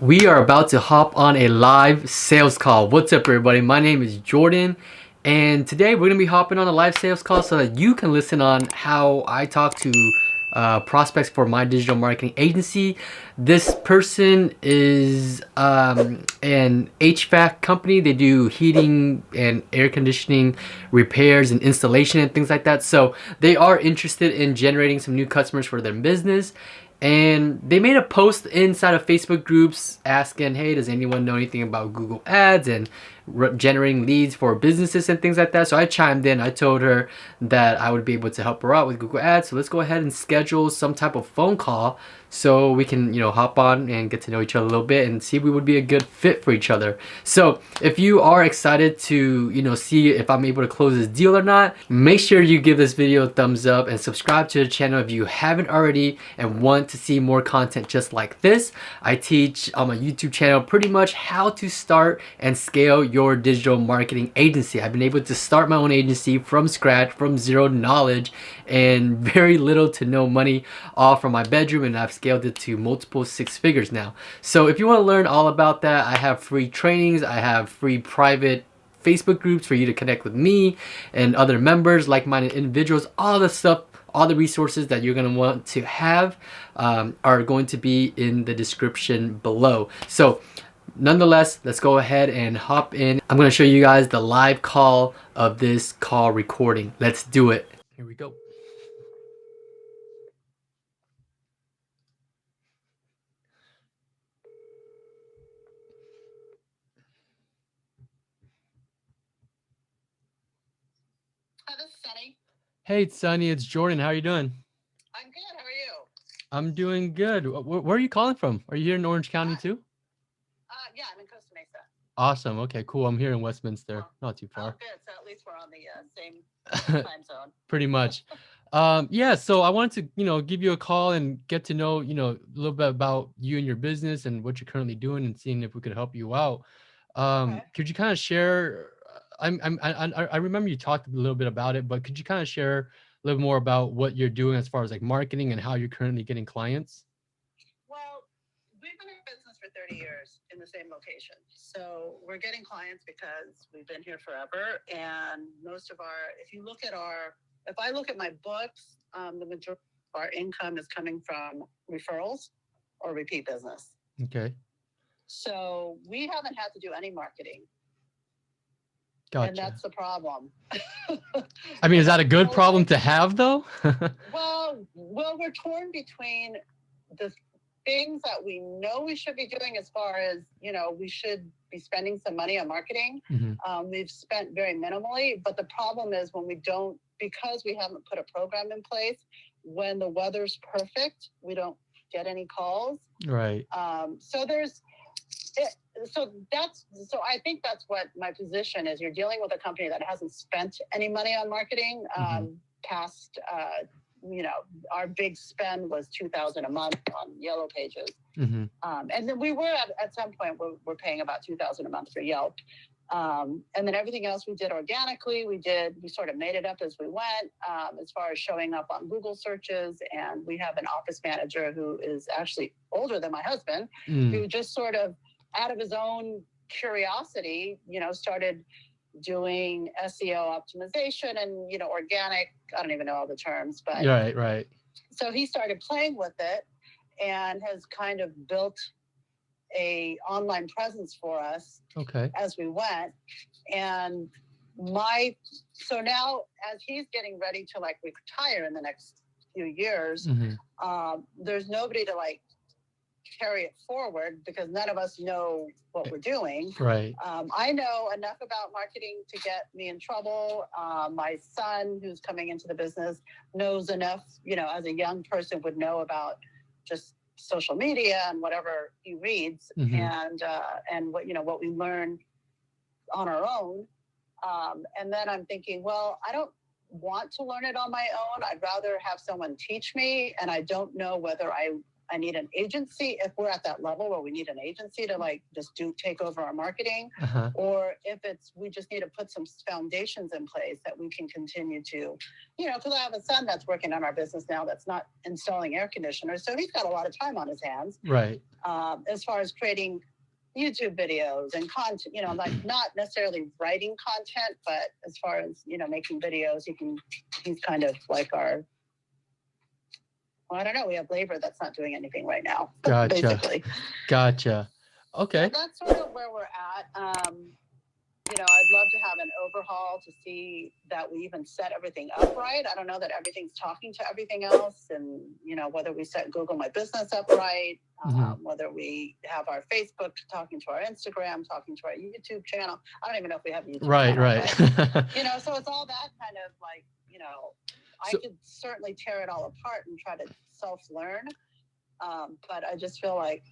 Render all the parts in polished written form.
We are about to hop on a live sales call. What's up, everybody? My name is Jordan, and today we're gonna be hopping on a live sales call so that you can listen on how I talk to prospects for my digital marketing agency. This person is an HVAC company. They do heating and air conditioning repairs and installation and things like that. So they are interested in generating some new customers for their business. And they made a post inside of Facebook groups asking, hey, does anyone know anything about Google Ads and generating leads for businesses and things like that? So I chimed in. I told her that I would be able to help her out with Google Ads. So let's go ahead and schedule some type of phone call so we can, hop on and get to know each other a little bit and see if we would be a good fit for each other. So if you are excited to, see if I'm able to close this deal or not, make sure you give this video a thumbs up and subscribe to the channel if you haven't already and want to see more content just like this. I teach on my YouTube channel pretty much how to start and scale your digital marketing agency. I've been able to start my own agency from scratch, from zero knowledge and very little to no money, all from my bedroom, and I've scaled it to multiple six figures now. So if you want to learn all about that, I have free trainings, I have free private Facebook groups for you to connect with me and other members, like-minded individuals. All the stuff, all the resources that you're going to want to have are going to be in the description below. So nonetheless, let's go ahead and hop in. I'm going to show you guys the live call of this call recording. Let's do it. Here we go. Hi, this is Sunny. Hey, Sunny, it's Jordan. How are you doing? I'm good. How are you? I'm doing good. Where are you calling from? Are you here in Orange County too? Yeah, I'm in Costa Mesa. Awesome. Okay, cool. I'm here in Westminster. Not too Oh, far. good. So at least we're on the same time zone. Pretty much. Yeah, so I wanted to, give you a call and get to know, a little bit about you and your business and what you're currently doing and seeing if we could help you out. Okay. Could you kind of share, I remember you talked a little bit about it, but could you kind of share a little more about what you're doing as far as like marketing and how you're currently getting clients? Well, we've been in business for 30 years in the same location. So we're getting clients because we've been here forever. And most of if I look at my books, the majority of our income is coming from referrals or repeat business. Okay. So we haven't had to do any marketing. Gotcha. And that's the problem. I mean, is that a good problem to have though? Well, we're torn between the things that we know we should be doing as far as, we should be spending some money on marketing. Mm-hmm. We've spent very minimally, but the problem is when we don't, because we haven't put a program in place, when the weather's perfect, we don't get any calls. Right. So I think that's what my position is. You're dealing with a company that hasn't spent any money on marketing past, our big spend was $2,000 a month on Yellow Pages. Mm-hmm. And then we were at some point, we're paying about $2,000 a month for Yelp. And then everything else we did organically, we sort of made it up as we went, as far as showing up on Google searches. And we have an office manager who is actually older than my husband, who just sort of out of his own curiosity, started doing SEO optimization and, organic, I don't even know all the terms, but right. So he started playing with it and has kind of built a online presence for us as we went. And so now as he's getting ready to retire in the next few years, there's nobody to carry it forward because none of us know what we're doing. Right. I know enough about marketing to get me in trouble. My son, who's coming into the business, knows enough, as a young person would know about just social media and whatever he reads and what we learn on our own. And then I'm thinking, well, I don't want to learn it on my own. I'd rather have someone teach me, and I don't know whether I I need an agency if we're at that level where we need an agency to like just take over our marketing, or if it's we just need to put some foundations in place that we can continue to, because I have a son that's working on our business now that's not installing air conditioners, so he's got a lot of time on his hands. Right. As far as creating YouTube videos and content, like not necessarily writing content, but as far as, making videos, he's kind of like our, well, I don't know. We have labor that's not doing anything right now. Gotcha. Basically. Gotcha. Okay. So that's sort of where we're at. I'd love to have an overhaul to see that we even set everything up right. I don't know that everything's talking to everything else, and whether we set Google My Business up right, whether we have our Facebook talking to our Instagram, talking to our YouTube channel. I don't even know if we have a YouTube channel. Right. But, so it's all that kind of like, I could certainly tear it all apart and try to self-learn, but I just feel like,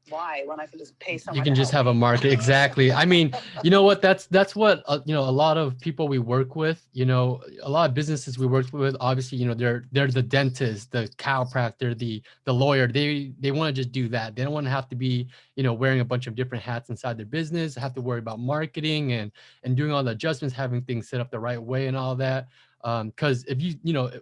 why, when I can just pay someone? You can just have a market. Exactly. I mean, you know what? That's what a lot of people we work with. A lot of businesses we work with. Obviously, they're the dentist, the chiropractor, the lawyer. They want to just do that. They don't want to have to be wearing a bunch of different hats inside their business. Have to worry about marketing and doing all the adjustments, having things set up the right way, and all that. Because if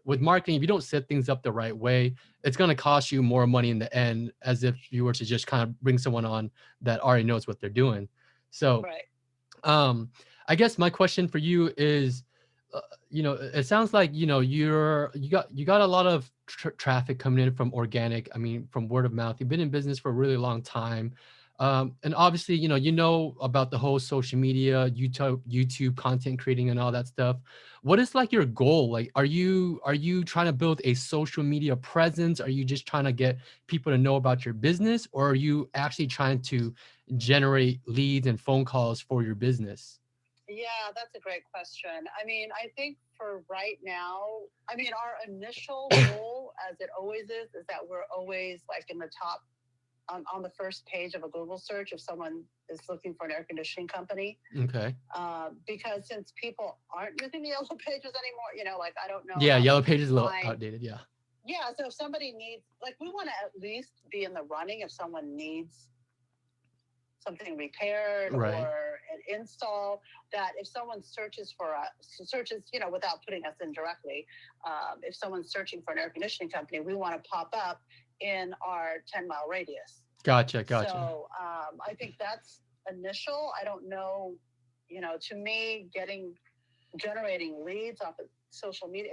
with marketing, if you don't set things up the right way, it's going to cost you more money in the end, as if you were to just kind of bring someone on that already knows what they're doing. So, right. I guess my question for you is, it sounds like, you got a lot of traffic coming in from organic. I mean, from word of mouth. You've been in business for a really long time. And obviously, you know about the whole social media, YouTube content creating and all that stuff. What is like your goal? Like, are you trying to build a social media presence? Are you just trying to get people to know about your business, or are you actually trying to generate leads and phone calls for your business? Yeah, that's a great question. I mean, I think for right now, our initial goal, as it always is that we're always like in the top on the first page of a Google search if someone is looking for an air conditioning company. Okay. Because since people aren't using the yellow pages anymore, like I don't know. Yeah, yellow pages is a little outdated. Yeah. Yeah. So if somebody needs, like, we want to at least be in the running if someone needs something repaired or an install, that if someone searches for us, without putting us in directly, if someone's searching for an air conditioning company, we want to pop up in our 10-mile radius. Gotcha. So I think that's initial. I don't know, to me, generating leads off of social media,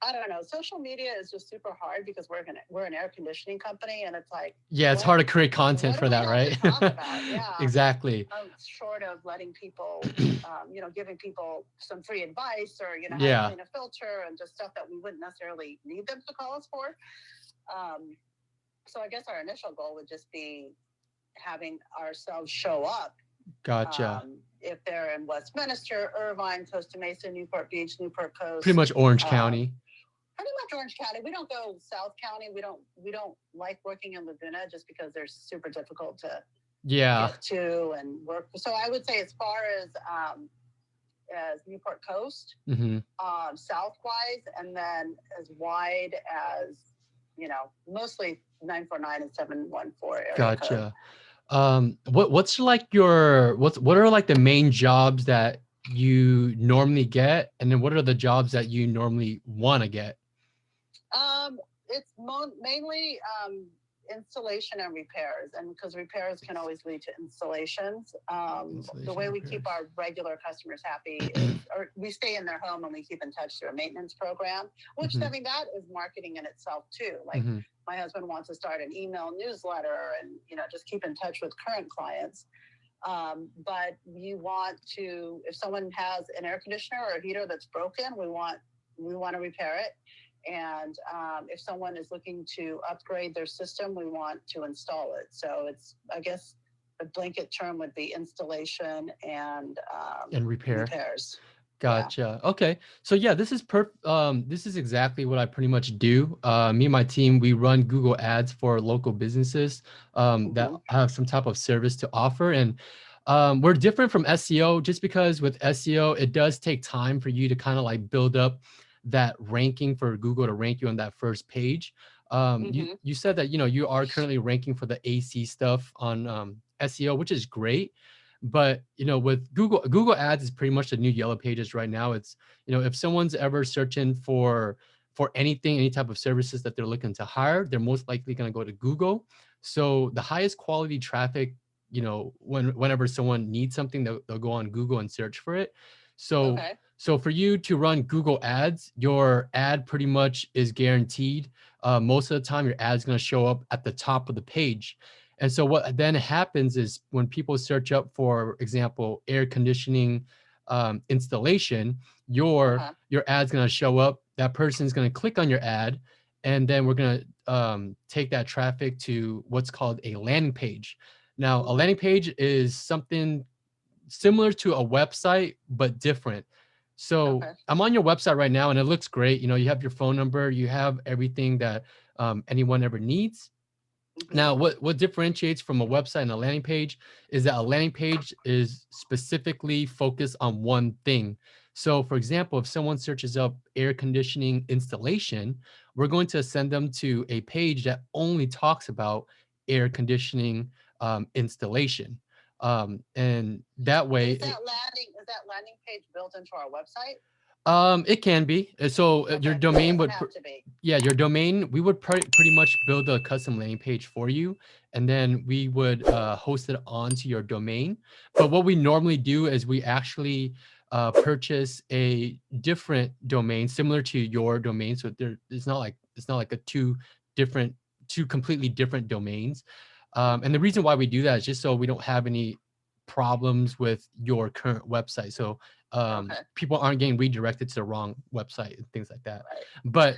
I don't know. Social media is just super hard because we're an air conditioning company, and it's like, it's hard to create content for that, right? Yeah. Exactly. Short of letting people, giving people some free advice or how to clean a filter and just stuff that we wouldn't necessarily need them to call us for. So I guess our initial goal would just be having ourselves show up. Gotcha. If they're in Westminster, Irvine, Costa Mesa, Newport Beach, Newport Coast. Pretty much Orange County. Pretty much Orange County. We don't go South County. We don't like working in Laguna just because they're super difficult to get to and work. So I would say as far as Newport Coast, southwise, and then as wide as, mostly 949 and 714 area. Gotcha. Code. What's like what are like the main jobs that you normally get, and then what are the jobs that you normally want to get? It's mainly installation and repairs, and because repairs can always lead to installations. The way we keep our regular customers happy is, or we stay in their home and we keep in touch through a maintenance program, which I mean, that is marketing in itself too. Like my husband wants to start an email newsletter and just keep in touch with current clients. But you want to, if someone has an air conditioner or a heater that's broken, we want to repair it. And if someone is looking to upgrade their system, we want to install it. So it's, I guess, the blanket term would be installation and repairs. Gotcha. Yeah. Okay. So yeah, this is exactly what I pretty much do. Me and my team, we run Google ads for local businesses that have some type of service to offer. And we're different from SEO just because with SEO, it does take time for you to kind of like build up that ranking for Google to rank you on that first page. You said that you are currently ranking for the AC stuff on SEO, which is great. But with Google Ads is pretty much the new Yellow Pages right now. It's if someone's ever searching for anything, any type of services that they're looking to hire, they're most likely going to go to Google. So the highest quality traffic, whenever someone needs something, they'll go on Google and search for it. So Okay. so for you to run Google Ads, your ad pretty much is guaranteed. Most of the time, your ad's going to show up at the top of the page. And so what then happens is when people search up, for example, air conditioning installation, your ad's going to show up. That person's going to click on your ad, and then we're going to take that traffic to what's called a landing page. Now, a landing page is something similar to a website, but different. So I'm on your website right now, and it looks great. You have your phone number, you have everything that anyone ever needs. Now, what differentiates from a website and a landing page is that a landing page is specifically focused on one thing. So, for example, if someone searches up air conditioning installation, we're going to send them to a page that only talks about air conditioning installation. And that way, is that landing page built into our website? It can be. So your domain would have to be. Yeah, your domain, we would pretty much build a custom landing page for you, and then we would host it onto your domain. But what we normally do is we actually purchase a different domain similar to your domain. So it's not like two completely different domains. And the reason why we do that is just so we don't have any problems with your current website. So people aren't getting redirected to the wrong website and things like that. But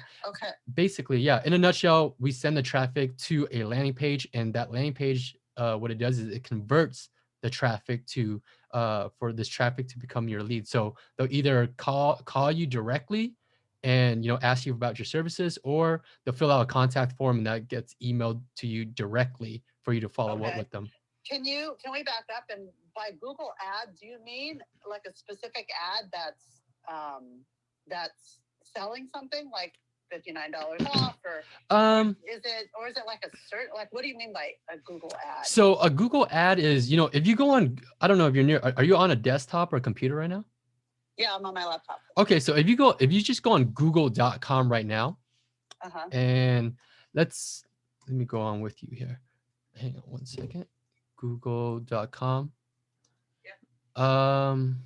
basically, yeah, in a nutshell, we send the traffic to a landing page, and that landing page, what it does is it converts the traffic to for this traffic to become your lead. So they'll either call you directly and ask you about your services, or they'll fill out a contact form and that gets emailed to you directly for you to follow up with them. Can we back up, and by Google Ads, do you mean like a specific ad that's selling something like $59 off, or is it like a certain, like, what do you mean by a Google ad? So a Google ad is, if you go on, I don't know if you're near, are you on a desktop or a computer right now? Yeah, I'm on my laptop. Okay, so if you just go on google.com right now, and let me go on with you here. Hang on one second. Google.com. And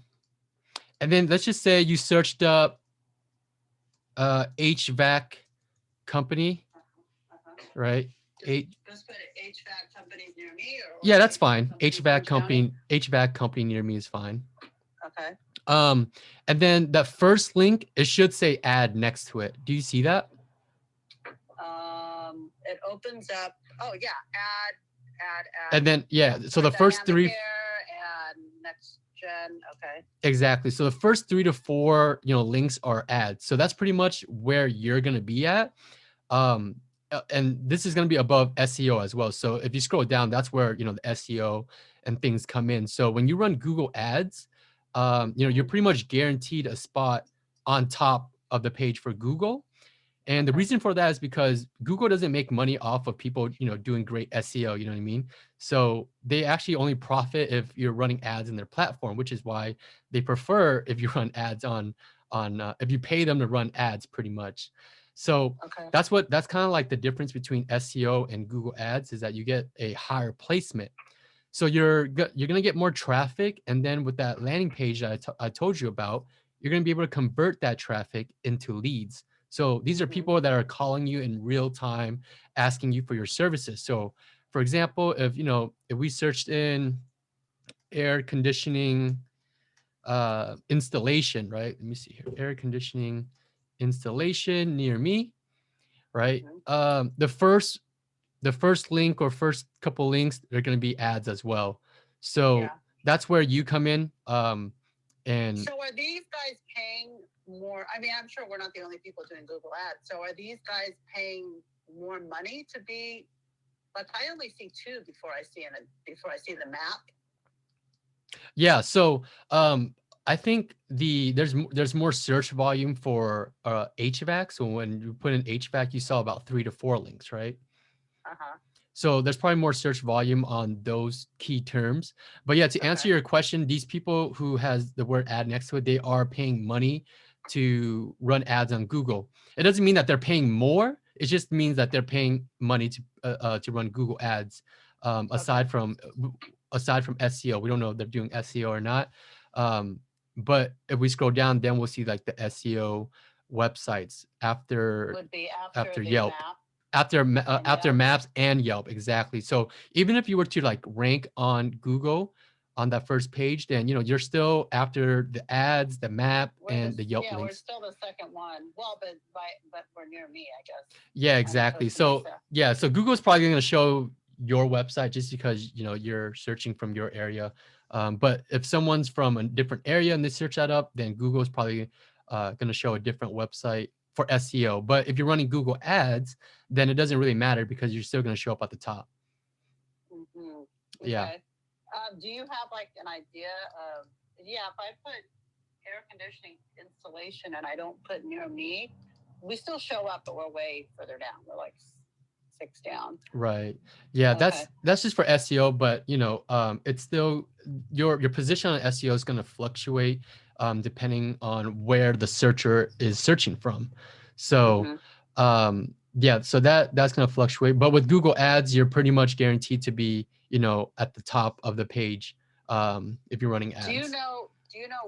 then let's just say you searched up HVAC company, right? Just put HVAC company near me, or yeah, that's fine. HVAC company near me is fine. Okay. And then that first link, it should say ad next to it. Do you see that? It opens up. Oh yeah, ad. And then so the first three. And next gen. Okay. Exactly. So the first 3 to 4, links are ads. So that's pretty much where you're gonna be at. And this is gonna be above SEO as well. So if you scroll down, that's where the SEO and things come in. So when you run Google Ads, you're pretty much guaranteed a spot on top of the page for Google. And the reason for that is because Google doesn't make money off of people, doing great SEO, you know what I mean? So they actually only profit if you're running ads in their platform, which is why they prefer if you run ads on if you pay them to run ads pretty much. So that's kind of like the difference between SEO and Google Ads, is that you get a higher placement. So you're going to get more traffic. And then with that landing page that I told you about, you're going to be able to convert that traffic into leads. So these are people that are calling you in real time, asking you for your services. So for example, if we searched in air conditioning installation, right? Let me see here. Air conditioning installation near me, right? The first link or first couple links, they're going to be ads as well. So that's where you come in. And so are these guys paying more? I mean, I'm sure we're not the only people doing Google Ads. So are these guys paying more money to be, like, I only see 2 before I see the map. Yeah. So I think there's more search volume for HVAC. So when you put in HVAC, you saw about 3 to 4 links, right? Uh-huh. So there's probably more search volume on those key terms. But yeah, to answer Okay. your question, these people who has the word ad next to it, they are paying money to run ads on Google. It doesn't mean that they're paying more. It just means that they're paying money to run Google ads. Okay. Aside from SEO, we don't know if they're doing SEO or not. Um, but if we scroll down, then we'll see like the SEO websites after Would be after after the Yelp, map and after Yelp. maps and Yelp, exactly. So even if you were to like rank on Google on that first page, then you're still after the ads, the map, and the Yelp We're links. still the second one. Well, but we're near me, I guess, Yeah, as exactly. opposed to So myself. yeah, so Google's probably going to show your website just because you're searching from your area. But if someone's from a different area and they search that up, then Google's probably going to show a different website for SEO. But if you're running Google Ads, then it doesn't really matter because you're still going to show up at the top. Mm-hmm. Yeah. Okay. Do you have like an idea of, yeah, if I put air conditioning installation and I don't put near me, we still show up, but we're way further down. We're like 6 down. Right. Yeah, Okay. that's just for SEO, but it's still your position on SEO is going to fluctuate depending on where the searcher is searching from. So yeah, so that's going to fluctuate. But with Google Ads, you're pretty much guaranteed to be, at the top of the page if you're running ads. Do you know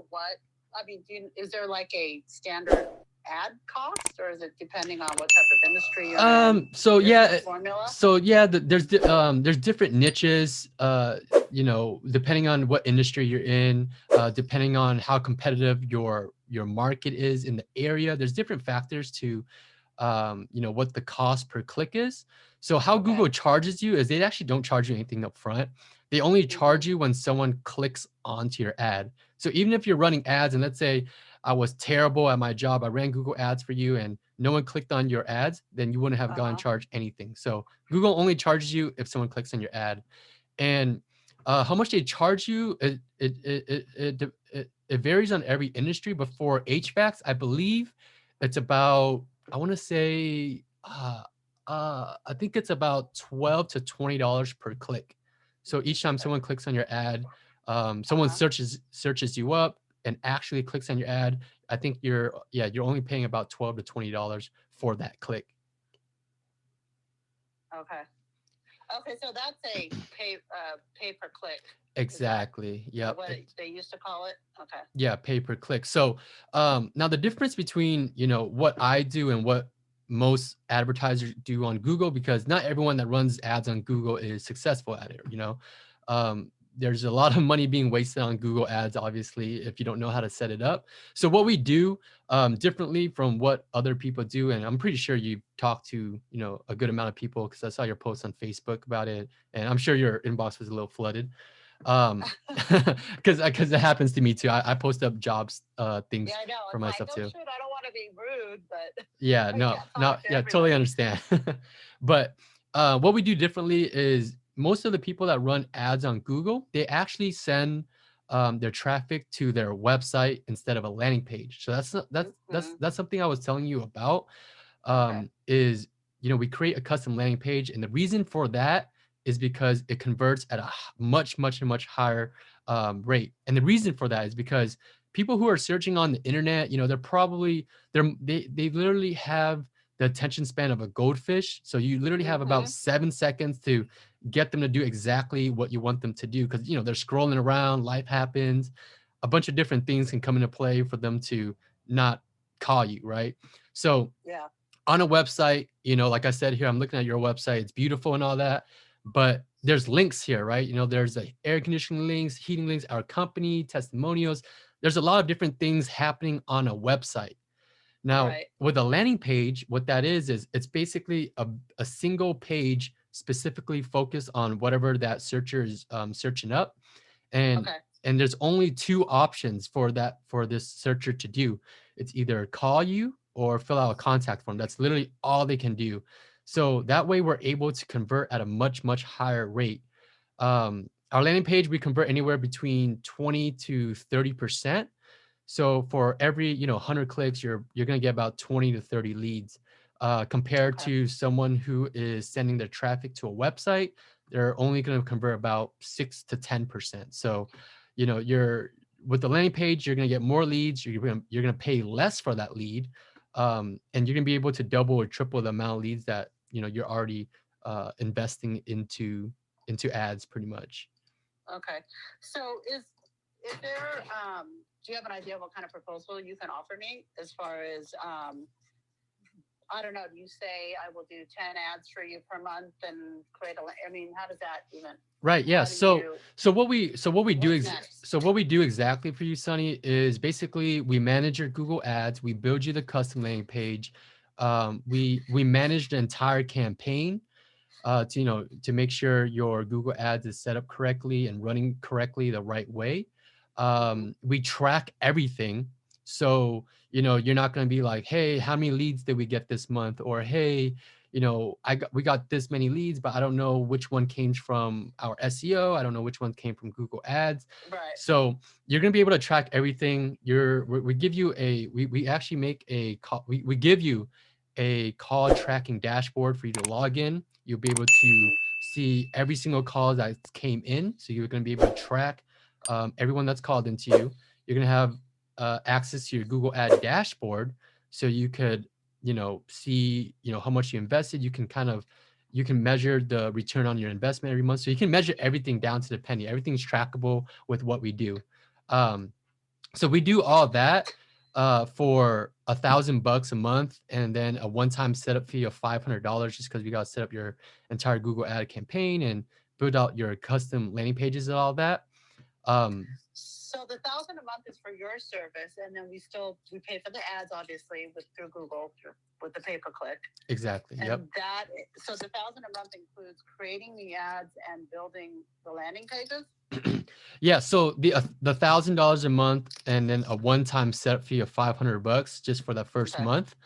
what, I mean, is there like a standard ad cost, or is it depending on what type of industry you're in? So There's yeah, no formula? so yeah, there's different niches, depending on what industry you're in, depending on how competitive your market is in the area. There's different factors to what the cost per click is. So how Google charges you is they actually don't charge you anything up front. They only charge you when someone clicks onto your ad. So even if you're running ads, and let's say I was terrible at my job, I ran Google Ads for you and no one clicked on your ads, then you wouldn't have gotten charged anything. So Google only charges you if someone clicks on your ad. And how much they charge you, it varies on every industry. But for HVACs, I believe it's about, I want to say, I think it's about $12 to $20 per click. So each time someone clicks on your ad, someone searches you up and actually clicks on your ad, I think you're only paying about $12 to $20 for that click. Okay. Okay, so that's a pay per click. Exactly. Yeah. What they used to call it. Okay. Yeah, pay per click. So now the difference between what I do and what most advertisers do on Google, because not everyone that runs ads on Google is successful at it. There's a lot of money being wasted on Google ads, obviously, if you don't know how to set it up. So what we do differently from what other people do, and I'm pretty sure you talked to a good amount of people because I saw your post on Facebook about it, and I'm sure your inbox was a little flooded. Because it happens to me too. I post up jobs things for myself too. Shoot, I don't want to be rude, but yeah, totally understand. But what we do differently is most of the people that run ads on Google, they actually send their traffic to their website instead of a landing page. So that's something I was telling you about. Is we create a custom landing page, and the reason for that is because it converts at a much higher rate. And the reason for that is because people who are searching on the internet, they literally have the attention span of a goldfish. So you literally have about 7 seconds to get them to do exactly what you want them to do, because they're scrolling around, life happens, a bunch of different things can come into play for them to not call you, right? So on a website, like I said here, I'm looking at your website, it's beautiful and all that, but there's links here, right? There's the air conditioning links, heating links, our company, testimonials. There's a lot of different things happening on a website. Now, with a landing page, what that is it's basically a single page specifically focused on whatever that searcher is searching up. And there's only 2 options for this searcher to do. It's either call you or fill out a contact form. That's literally all they can do. So that way we're able to convert at a much higher rate. Our landing page, we convert anywhere between 20 to 30%. So for every 100 clicks, you're going to get about 20 to 30 leads. Compared Okay. to someone who is sending their traffic to a website, they're only going to convert about 6 to 10%. So, you're with the landing page, you're going to get more leads. You're going to pay less for that lead, and you're going to be able to double or triple the amount of leads that you're already investing into ads, pretty much. Okay. So is there do you have an idea of what kind of proposal you can offer me as far as I don't know, do you say I will do 10 ads for you per month and create I mean, how does that even Right. Yeah. how do you So what we do what's next? so what we do exactly for you, Sonny, is basically we manage your Google Ads. We build you the custom landing page. We manage the entire campaign, to make sure your Google Ads is set up correctly and running correctly the right way. Mm-hmm. We track everything, so you're not going to be like, hey, how many leads did we get this month? Or hey, we got this many leads, but I don't know which one came from our SEO. I don't know which one came from Google Ads. Right. So you're going to be able to track everything. We give you we actually make a call. We give you a call tracking dashboard for you to log in. You'll be able to Mm-hmm. see every single call that came in. So you're going to be able to track everyone that's called into you. You're going to have access to your Google Ad dashboard, so you could see how much you invested. You can measure the return on your investment every month. So you can measure everything down to the penny. Everything's trackable with what we do. Um, so we do all that for $1,000 a month, and then a one-time setup fee of $500, just because we got to set up your entire Google ad campaign and build out your custom landing pages and all that. So the 1,000 a month is for your service, and then we pay for the ads, obviously, through Google with the pay per click. Exactly. And Yep. so the 1,000 a month includes creating the ads and building the landing pages. Yeah. So the $1,000 a month, and then a one-time setup fee of $500 just for the first Okay. month.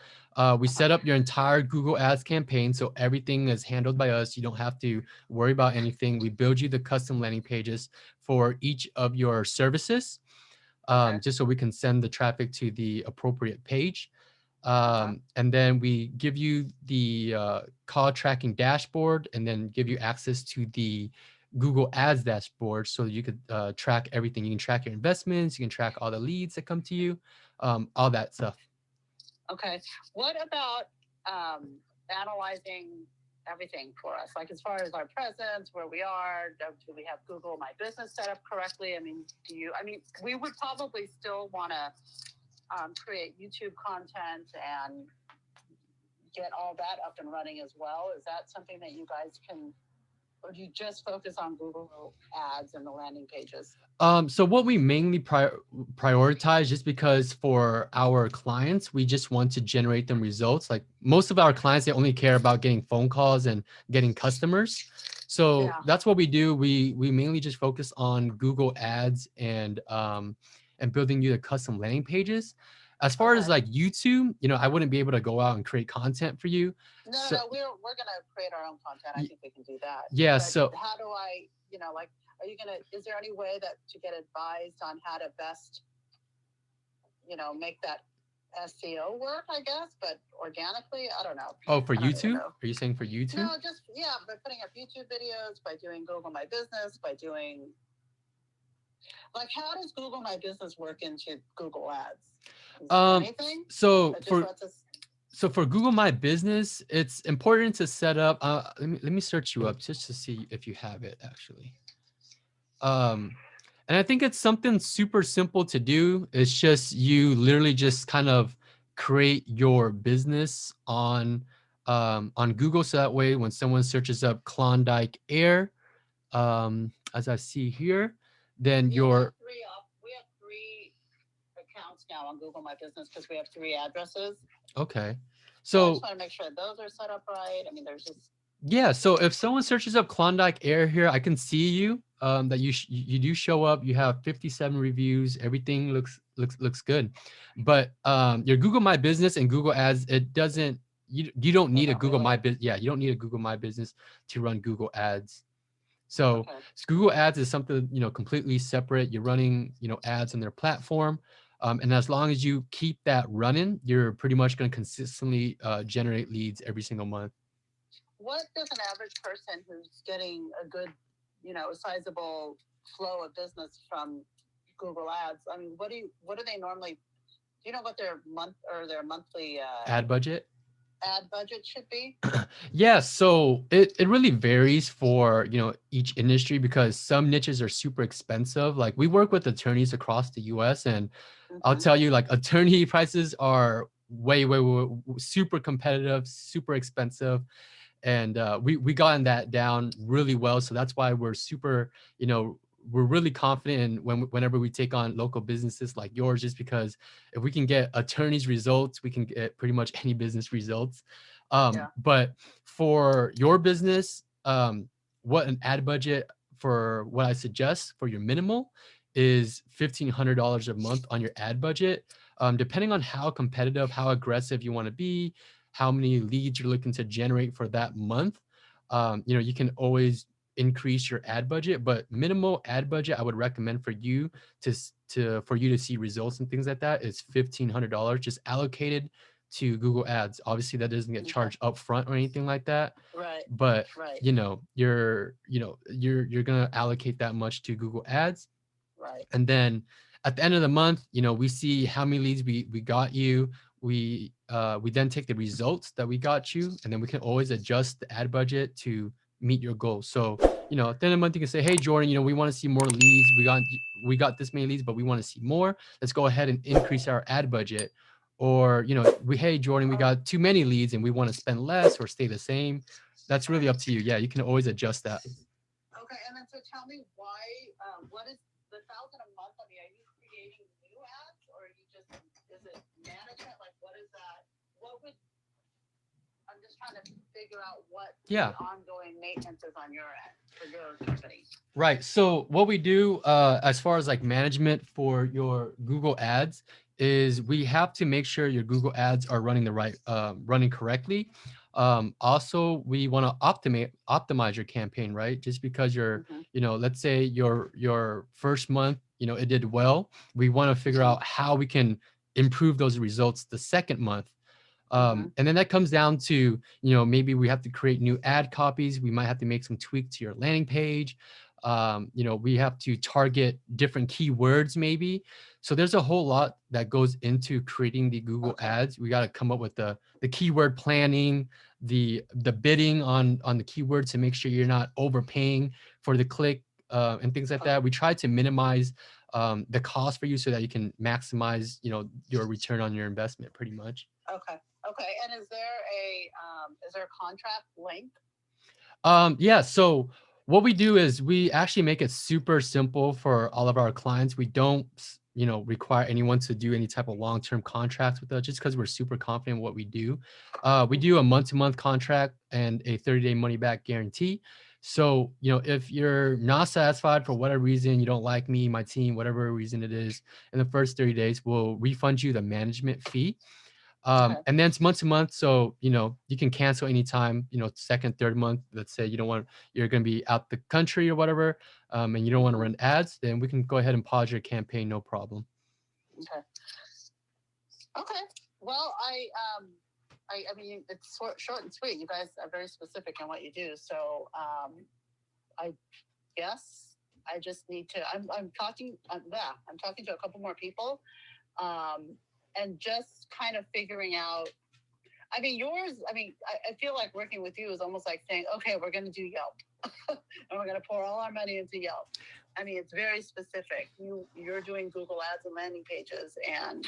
We set up your entire Google Ads campaign, so everything is handled by us. You don't have to worry about anything. We build you the custom landing pages for each of your services, Okay. just so we can send the traffic to the appropriate page. Uh-huh. And then we give you the call tracking dashboard, and then give you access to the Google Ads dashboard, so you could track everything. You can track your investments, you can track all the leads that come to you, all that stuff. Okay. What about analyzing everything for us? Like as far as our presence, where we are, do we have Google My Business set up correctly? I mean, we would probably still want to create YouTube content and get all that up and running as well. Is that something that you guys can, or do you just focus on Google Ads and the landing pages? So what we mainly prioritize, just because for our clients, we just want to generate them results. Like most of our clients, they only care about getting phone calls and getting customers. So Yeah. that's what we do. We mainly just focus on Google Ads and building you the custom landing pages. As far as Okay. like YouTube, I wouldn't be able to go out and create content for you. No, we're gonna create our own content. I think we can do that. Yeah. But So how do I, like, is there any way that to get advised on how to best, make that SEO work, I guess, but organically? I don't know. oh, for I don't even YouTube? know. Are you saying for YouTube? No, just, by putting up YouTube videos, by doing Google My Business, by doing, like, how does Google My Business work into Google Ads? Anything? So That just for lets us. So for Google My Business, it's important to set up. Let me search you up just to see if you have it actually. And I think it's something super simple to do. It's just you literally just kind of create your business on Google, so that way when someone searches up Klondike Air, as I see here, then Yeah, your we have three accounts now on Google My Business because we have three addresses. okay. So I So just want to make sure those are set up right. I mean, there's just. yeah, so if someone searches up Klondike Air here, I can see you. That you do show up. You have 57 reviews. Everything looks good, but your Google My Business and Google Ads, it doesn't. You don't need a Google My Business. Yeah, you don't need a Google My Business to run Google Ads. So Okay. Google Ads is something completely separate. You're running ads on their platform. And as long as you keep that running, you're pretty much going to consistently generate leads every single month. What does an average person who's getting a good, sizable flow of business from Google Ads? I mean, what do they normally? Do you know what their monthly Ad budget? ad budget should be? Yeah, so it really varies for, each industry because some niches are super expensive. Like we work with attorneys across the US, and I'll Mm-hmm. tell you, like attorney prices are way super competitive, super expensive. And we gotten that down really well. So that's why we're super, we're really confident in whenever we take on local businesses like yours, just because if we can get attorneys results, we can get pretty much any business results. Yeah. But for your business, what an ad budget for what I suggest for your minimal is $1,500 a month on your ad budget. Depending on how competitive, how aggressive you want to be, how many leads you're looking to generate for that month, you can always increase your ad budget. But minimal ad budget I would recommend for you to see results and things like that is $1,500 just allocated to Google Ads. Obviously that doesn't get charged up front or anything like that. Right. But Right. you're gonna allocate that much to Google Ads. Right. And then at the end of the month, we see how many leads we got you. We then take the results that we got you, and then we can always adjust the ad budget to meet your goals. So, at the end of the month, you can say, hey, Jordan, we want to see more leads. We got this many leads, but we want to see more. Let's go ahead and increase our ad budget. Or, hey, Jordan, we got too many leads and we want to spend less or stay the same. That's really up to you. Yeah, you can always adjust that. Okay, and then so tell me why, what is the 1,000 a month? I mean, are you creating new ads, or are you just, is it management? Like, what is that? I'm just trying to figure out what the ongoing maintenance is on your end for your company. Right. So what we do as far as like management for your Google Ads is we have to make sure your Google Ads are running correctly. Also, we want to optimize your campaign, right? Just because let's say your first month, it did well. We want to figure out how we can improve those results the second month. And then that comes down to, maybe we have to create new ad copies. We might have to make some tweaks to your landing page. We have to target different keywords maybe. So there's a whole lot that goes into creating the Google Ads. We got to come up with the keyword planning, the bidding on the keywords to make sure you're not overpaying for the click and things like that. We try to minimize the cost for you so that you can maximize, your return on your investment pretty much. Okay. And is there a contract length? Yeah. So what we do is we actually make it super simple for all of our clients. We don't, require anyone to do any type of long-term contracts with us just because we're super confident in what we do. We do a month-to-month contract and a 30-day money-back guarantee. So, if you're not satisfied for whatever reason, you don't like me, my team, whatever reason it is, in the first 30 days, we'll refund you the management fee. And then it's month to month. So, you can cancel anytime, second, third month. Let's say you're going to be out the country or whatever, and you don't want to run ads, then we can go ahead and pause your campaign. No problem. Okay. Well, I mean, it's short and sweet. You guys are very specific in what you do. So, I guess I just need to, I'm talking to a couple more people, and just kind of figuring out, I mean, I feel like working with you is almost like saying, okay, we're going to do Yelp and we're going to pour all our money into Yelp. I mean, it's very specific. You're doing Google Ads and landing pages. And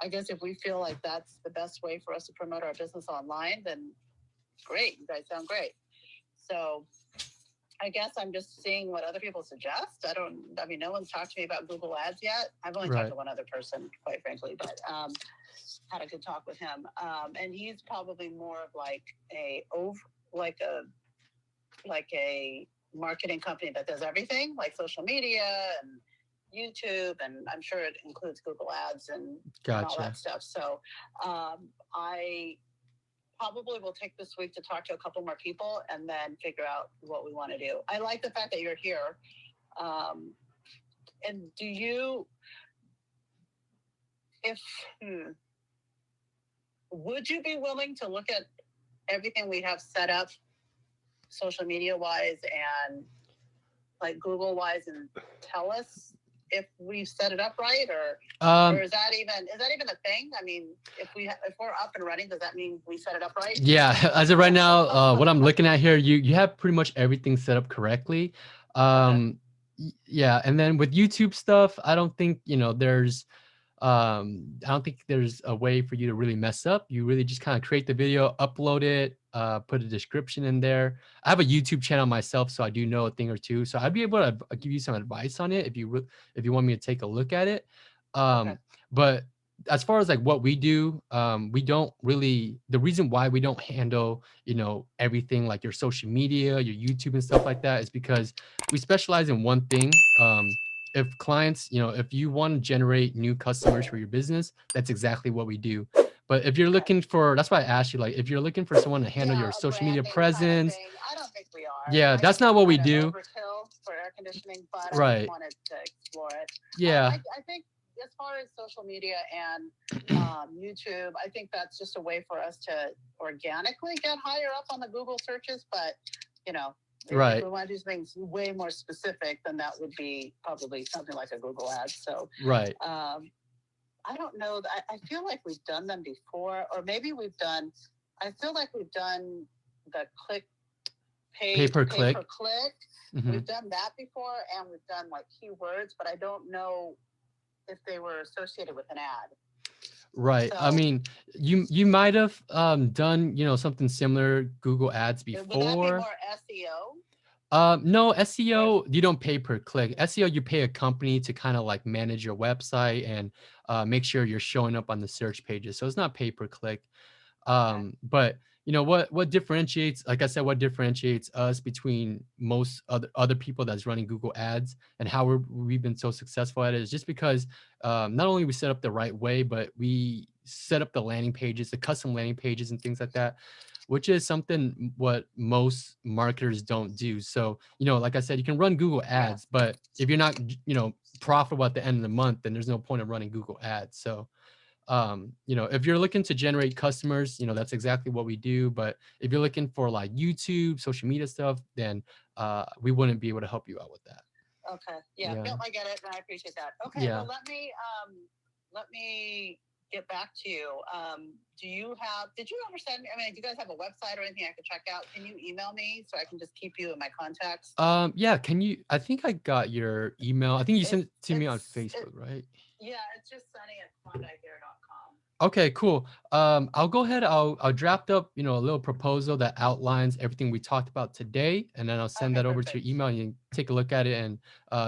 I guess if we feel like that's the best way for us to promote our business online, then great. You guys sound great. So I guess I'm just seeing what other people suggest. No one's talked to me about Google Ads yet. I've only talked to one other person, quite frankly, but had a good talk with him. And he's probably more of like a marketing company that does everything, like social media and YouTube, and I'm sure it includes Google Ads and all that stuff. So I probably will take this week to talk to a couple more people and then figure out what we want to do. I like the fact that you're here. And do you if would you be willing to look at everything we have set up social media wise and like Google wise and tell us if we set it up right, or is that even a thing? I mean, if we're up and running, does that mean we set it up right? Yeah, as of right now, what I'm looking at here, you have pretty much everything set up correctly. Okay. Yeah, and then with YouTube stuff, I don't think, there's I don't think there's a way for you to really mess up. You really just kind of create the video, upload it, put a description in there. I have a YouTube channel myself, so I do know a thing or two. So I'd be able to give you some advice on it if you want me to take a look at it. Okay. But as far as like what we do, we don't really, the reason why we don't handle, everything like your social media, your YouTube and stuff like that is because we specialize in one thing. If clients, if you want to generate new customers for your business, that's exactly what we do. But if you're looking for, that's why I asked you, like, if you're looking for someone to handle your a social media branding kind of presence, thing, I don't think we are. yeah, I that's think not what we kind of do. overkill for air conditioning, but I Right. just wanted to explore it. Yeah. I think as far as social media and YouTube, I think that's just a way for us to organically get higher up on the Google searches. But Right. if we want to do things way more specific, then that would be probably something like a Google ad. So Right. I don't know. I feel like we've done them before, or maybe I feel like we've done the pay per click. Mm-hmm. We've done that before, and we've done like keywords, but I don't know if they were associated with an ad. Right. So, I mean, you might have done, something similar, Google ads before. Would that be more SEO? No, SEO, you don't pay per click. SEO, you pay a company to kind of like manage your website and make sure you're showing up on the search pages. So it's not pay per click. But what differentiates, like I said, what differentiates us between most other people that's running Google ads and how we've been so successful at it is just because not only we set up the right way, but we set up the landing pages, the custom landing pages and things like that, which is something what most marketers don't do. So, like I said, you can run Google ads, but if you're not, profitable at the end of the month, then there's no point in running Google ads. So, if you're looking to generate customers, that's exactly what we do. But if you're looking for like YouTube, social media stuff, then we wouldn't be able to help you out with that. Okay. Yeah. No, I get it, and I appreciate that. Okay. Yeah. Well, let me get back to you. Did you ever send, do you guys have a website or anything I could check out? Can you email me so I can just keep you in my contacts? Yeah. I think I got your email. I think you sent it to me on Facebook, right? Yeah. It's just sunny@klondikeair.com. Okay, cool. I'll go ahead. I'll draft up, a little proposal that outlines everything we talked about today, and then I'll send that over to your email and you can take a look at it and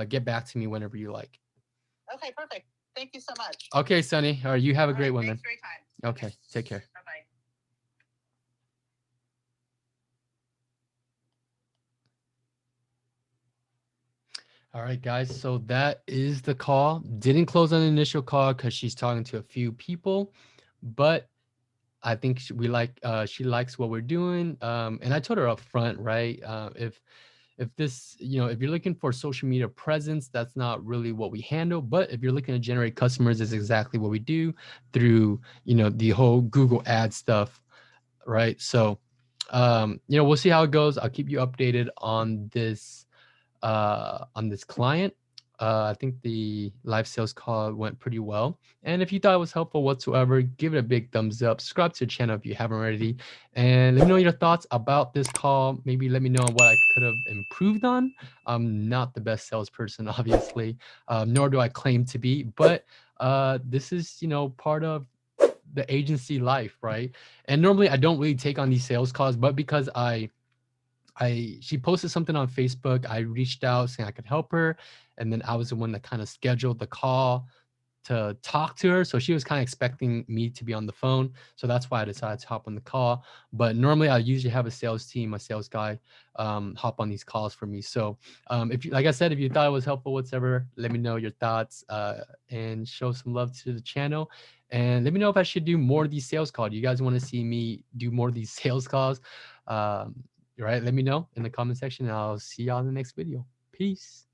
get back to me whenever you like. Okay, perfect. Thank you so much. Okay, Sunny. All right, you have a great one then. Thanks for your time. Okay, take care. Bye-bye. All right, guys. So that is the call. Didn't close on the initial call because she's talking to a few people, but I think she likes what we're doing. And I told her up front, right? If this, if you're looking for social media presence, that's not really what we handle. But if you're looking to generate customers, is exactly what we do through, the whole Google ad stuff, right? So, we'll see how it goes. I'll keep you updated on this client. I think the live sales call went pretty well. And if you thought it was helpful whatsoever, give it a big thumbs up. Subscribe to the channel if you haven't already. And let me know your thoughts about this call. Maybe let me know what I could have improved on. I'm not the best salesperson, obviously, nor do I claim to be. But this is, part of the agency life, right? And normally I don't really take on these sales calls, but because she posted something on Facebook. I reached out saying I could help her. And then I was the one that kind of scheduled the call to talk to her. So she was kind of expecting me to be on the phone. So that's why I decided to hop on the call. But normally I usually have a sales team, a sales guy, hop on these calls for me. So if you, like I said, if you thought it was helpful whatsoever, let me know your thoughts and show some love to the channel. And let me know if I should do more of these sales calls. You guys want to see me do more of these sales calls? Right, let me know in the comment section and I'll see y'all in the next video. Peace.